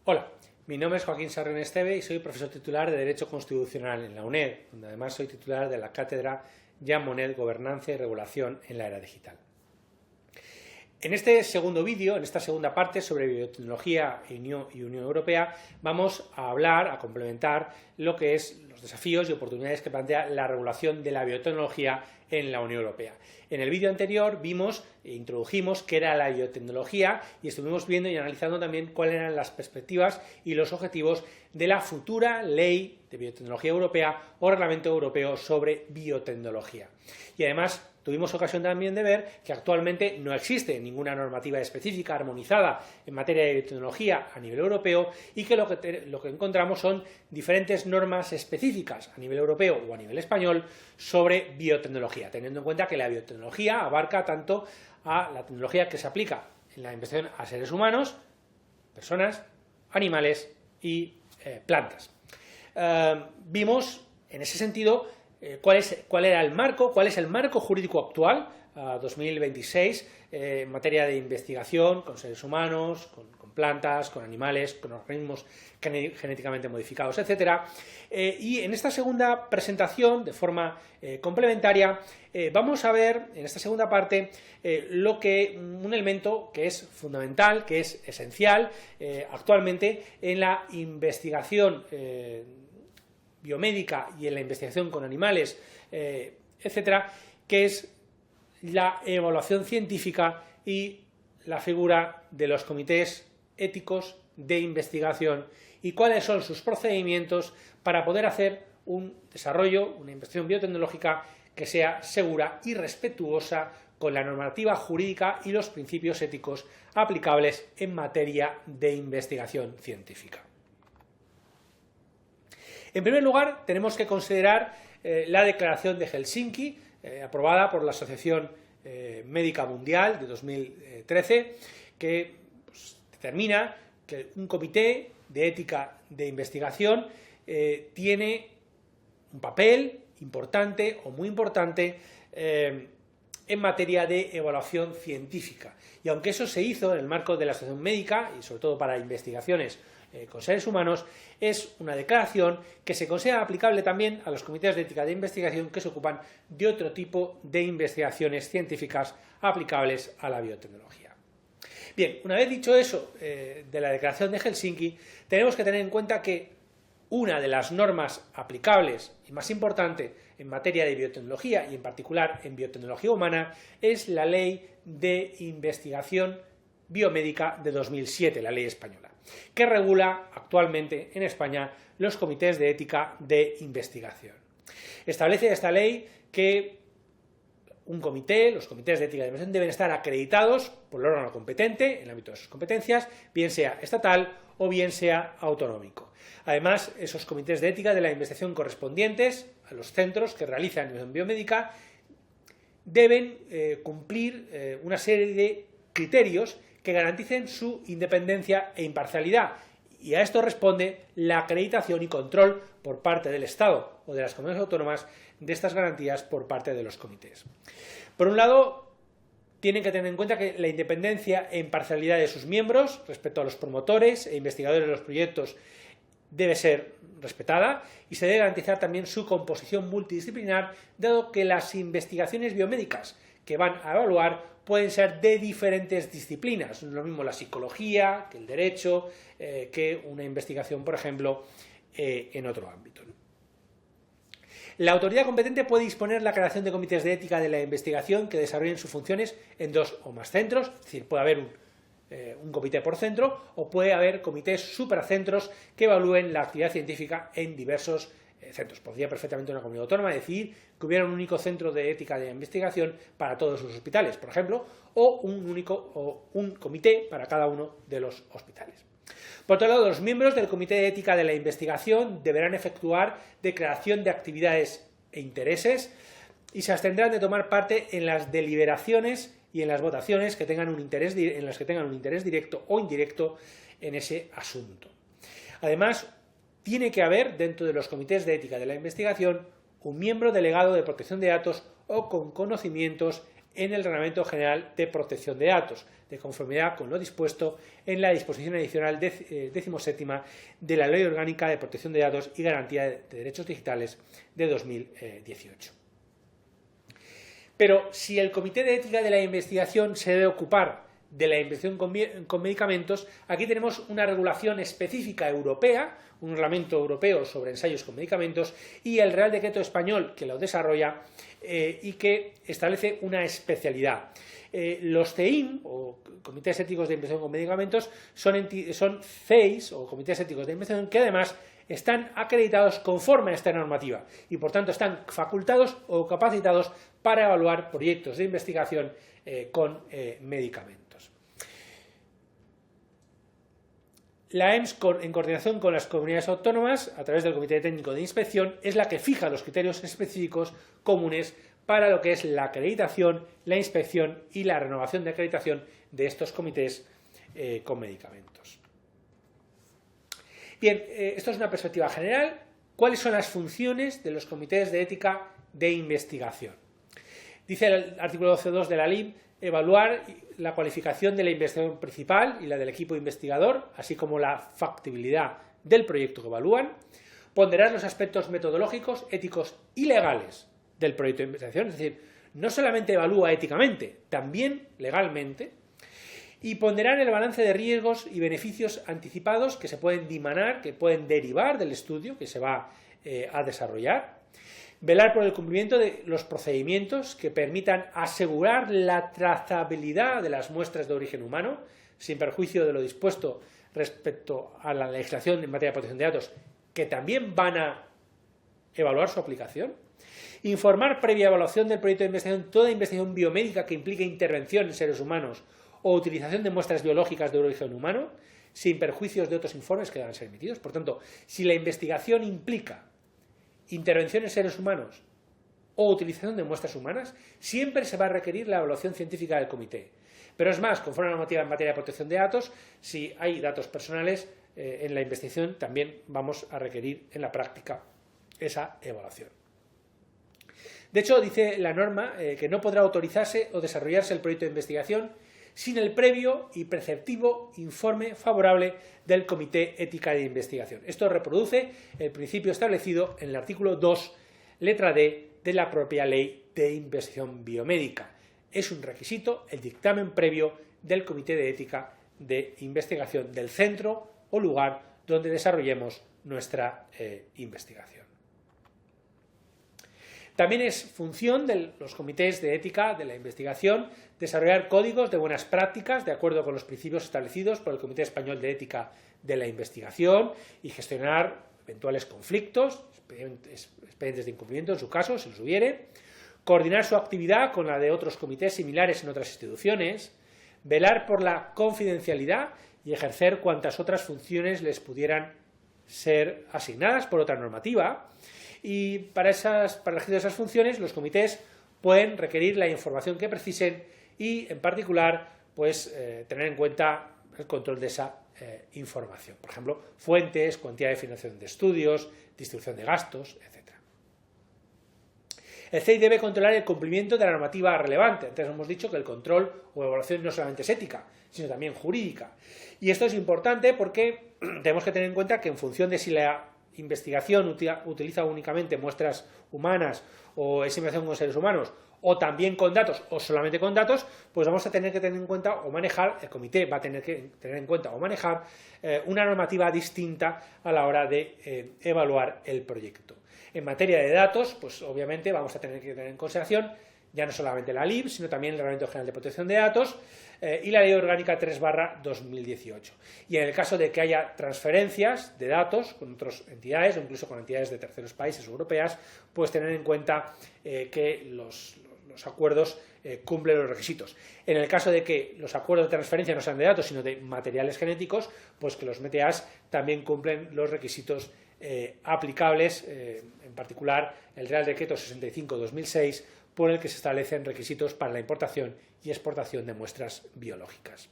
Hola, mi nombre es Joaquín Sarrión Esteve y soy profesor titular de Derecho Constitucional en la UNED, donde además soy titular de la cátedra Jean Monnet, Gobernanza y Regulación en la Era Digital. En este segundo vídeo, en esta segunda parte sobre biotecnología y Unión Europea, vamos a hablar, a complementar lo que es los desafíos y oportunidades que plantea la regulación de la biotecnología en la Unión Europea. En el vídeo anterior vimos e introdujimos qué era la biotecnología y estuvimos viendo y analizando también cuáles eran las perspectivas y los objetivos de la futura ley de biotecnología europea o reglamento europeo sobre biotecnología. Y además tuvimos ocasión también de ver que actualmente no existe ninguna normativa específica armonizada en materia de biotecnología a nivel europeo y que lo que encontramos son diferentes normas específicas a nivel europeo o a nivel español sobre biotecnología, teniendo en cuenta que la biotecnología abarca tanto a la tecnología que se aplica en la investigación a seres humanos, personas, animales y plantas. Vimos en ese sentido cuál es el marco jurídico actual a 2026 en materia de investigación con seres humanos, con plantas, con animales, con organismos genéticamente modificados, etc. Y en esta segunda presentación, de forma complementaria, vamos a ver en esta segunda parte un elemento que es fundamental, que es esencial actualmente en la investigación biomédica y en la investigación con animales, etcétera, que es la evaluación científica y la figura de los comités éticos de investigación y cuáles son sus procedimientos para poder hacer un desarrollo, una investigación biotecnológica que sea segura y respetuosa con la normativa jurídica y los principios éticos aplicables en materia de investigación científica. En primer lugar, tenemos que considerar la Declaración de Helsinki, aprobada por la Asociación Médica Mundial de 2013, que determina que un comité de ética de investigación tiene un papel importante o muy importante en materia de evaluación científica. Y aunque eso se hizo en el marco de la Asociación Médica, y sobre todo para investigaciones con seres humanos, es una declaración que se considera aplicable también a los comités de ética de investigación que se ocupan de otro tipo de investigaciones científicas aplicables a la biotecnología. Bien, una vez dicho eso de la declaración de Helsinki, tenemos que tener en cuenta que una de las normas aplicables y más importante en materia de biotecnología y en particular en biotecnología humana es la Ley de Investigación Biomédica de 2007, la ley española, que regula actualmente en España los comités de ética de investigación. Establece esta ley que los comités de ética de investigación deben estar acreditados por el órgano competente en el ámbito de sus competencias, bien sea estatal o bien sea autonómico. Además, esos comités de ética de la investigación correspondientes a los centros que realizan investigación biomédica deben cumplir una serie de criterios que garanticen su independencia e imparcialidad, y a esto responde la acreditación y control por parte del Estado o de las comunidades autónomas de estas garantías por parte de los comités. Por un lado, tienen que tener en cuenta que la independencia e imparcialidad de sus miembros respecto a los promotores e investigadores de los proyectos debe ser respetada y se debe garantizar también su composición multidisciplinar, dado que las investigaciones biomédicas que van a evaluar pueden ser de diferentes disciplinas, no es lo mismo la psicología que el derecho, que una investigación, por ejemplo, en otro ámbito. La autoridad competente puede disponer la creación de comités de ética de la investigación que desarrollen sus funciones en dos o más centros, es decir, puede haber un comité por centro o puede haber comités supercentros que evalúen la actividad científica en diversos centros. Podría perfectamente una comunidad autónoma decidir que hubiera un único centro de ética de investigación para todos sus hospitales, por ejemplo, o un comité para cada uno de los hospitales. Por otro lado, los miembros del Comité de Ética de la Investigación deberán efectuar declaración de actividades e intereses y se abstendrán de tomar parte en las deliberaciones y en las votaciones en las que tengan un interés directo o indirecto en ese asunto. Además, tiene que haber dentro de los comités de ética de la investigación un miembro delegado de protección de datos o con conocimientos en el Reglamento General de Protección de Datos, de conformidad con lo dispuesto en la disposición adicional 17 de la Ley Orgánica de Protección de Datos y Garantía de Derechos Digitales de 2018. Pero si el Comité de Ética de la Investigación se debe ocupar de la investigación con medicamentos, aquí tenemos una regulación específica europea, un reglamento europeo sobre ensayos con medicamentos y el Real Decreto español que lo desarrolla y que establece una especialidad. Los CEIM, o Comités Éticos de Investigación con Medicamentos, son CEIs, o Comités Éticos de Investigación, que además están acreditados conforme a esta normativa y, por tanto, están facultados o capacitados para evaluar proyectos de investigación con medicamentos. La EMS, en coordinación con las comunidades autónomas, a través del Comité Técnico de Inspección, es la que fija los criterios específicos comunes para lo que es la acreditación, la inspección y la renovación de acreditación de estos comités con medicamentos. Bien, esto es una perspectiva general. ¿Cuáles son las funciones de los comités de ética de investigación? Dice el artículo 12.2 de la LIM, evaluar la cualificación de la investigación principal y la del equipo investigador, así como la factibilidad del proyecto que evalúan, ponderar los aspectos metodológicos, éticos y legales del proyecto de investigación, es decir, no solamente evalúa éticamente, también legalmente, y ponderar el balance de riesgos y beneficios anticipados que se pueden dimanar, que pueden derivar del estudio que se va a desarrollar, velar por el cumplimiento de los procedimientos que permitan asegurar la trazabilidad de las muestras de origen humano, sin perjuicio de lo dispuesto respecto a la legislación en materia de protección de datos, que también van a evaluar su aplicación, informar previa evaluación del proyecto de investigación toda investigación biomédica que implique intervención en seres humanos o utilización de muestras biológicas de origen humano, sin perjuicios de otros informes que deban ser emitidos. Por tanto, si la investigación implica intervención en seres humanos o utilización de muestras humanas, siempre se va a requerir la evaluación científica del comité. Pero es más, conforme a la normativa en materia de protección de datos, si hay datos personales en la investigación, también vamos a requerir en la práctica esa evaluación. De hecho, dice la norma que no podrá autorizarse o desarrollarse el proyecto de investigación sin el previo y preceptivo informe favorable del Comité Ética de Investigación. Esto reproduce el principio establecido en el artículo 2, letra D, de la propia Ley de Investigación Biomédica. Es un requisito el dictamen previo del Comité de Ética de Investigación del centro o lugar donde desarrollemos nuestra investigación. También es función de los comités de ética de la investigación desarrollar códigos de buenas prácticas de acuerdo con los principios establecidos por el Comité Español de Ética de la Investigación y gestionar eventuales conflictos, expedientes de incumplimiento en su caso, si los hubiere, coordinar su actividad con la de otros comités similares en otras instituciones, velar por la confidencialidad y ejercer cuantas otras funciones les pudieran ser asignadas por otra normativa. Y para elegir esas funciones, los comités pueden requerir la información que precisen y, en particular, pues tener en cuenta el control de esa información. Por ejemplo, fuentes, cuantía de financiación de estudios, distribución de gastos, etc. El CEI debe controlar el cumplimiento de la normativa relevante. Antes hemos dicho que el control o evaluación no solamente es ética, sino también jurídica. Y esto es importante porque tenemos que tener en cuenta que en función de si la investigación utiliza únicamente muestras humanas o es investigación con seres humanos o también con datos o solamente con datos, pues vamos a tener que tener en cuenta o manejar, el comité va a tener que tener en cuenta o manejar una normativa distinta a la hora de evaluar el proyecto. En materia de datos, pues obviamente vamos a tener que tener en consideración ya no solamente la LIM, sino también el Reglamento General de Protección de Datos y la Ley Orgánica 3/2018. Y en el caso de que haya transferencias de datos con otras entidades o incluso con entidades de terceros países o europeas, pues tener en cuenta que los acuerdos cumplen los requisitos. En el caso de que los acuerdos de transferencia no sean de datos, sino de materiales genéticos, pues que los MTAs también cumplen los requisitos aplicables, en particular el Real Decreto 65/2006, por el que se establecen requisitos para la importación y exportación de muestras biológicas.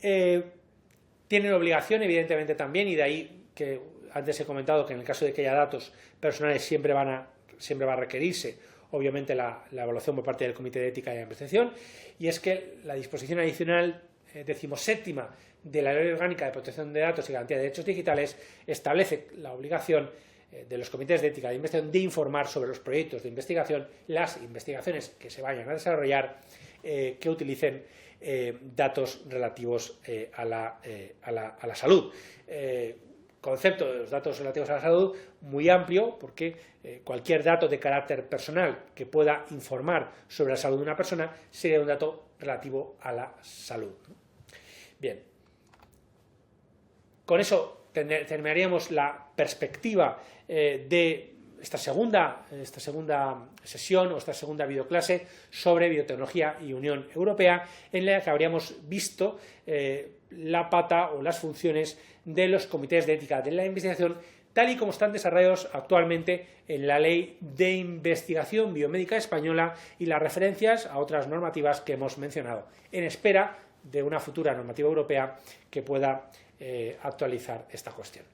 Tienen obligación, evidentemente, también, y de ahí que antes he comentado que en el caso de que haya datos personales siempre va a requerirse obviamente la evaluación por parte del Comité de Ética y de Investigación, y es que la disposición adicional 17ª de la Ley Orgánica de Protección de Datos y Garantía de Derechos Digitales establece la obligación de los comités de ética de investigación de informar sobre los proyectos de investigación, las investigaciones que se vayan a desarrollar, que utilicen datos relativos a la salud. Concepto de los datos relativos a la salud muy amplio, porque cualquier dato de carácter personal que pueda informar sobre la salud de una persona sería un dato relativo a la salud. Bien, con eso terminaríamos la perspectiva de esta segunda sesión o esta segunda videoclase sobre biotecnología y Unión Europea, en la que habríamos visto la pata o las funciones de los comités de ética de la investigación, tal y como están desarrollados actualmente en la Ley de Investigación Biomédica Española y las referencias a otras normativas que hemos mencionado, en espera de una futura normativa europea que pueda actualizar esta cuestión.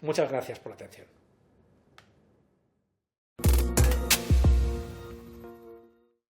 Muchas gracias por la atención.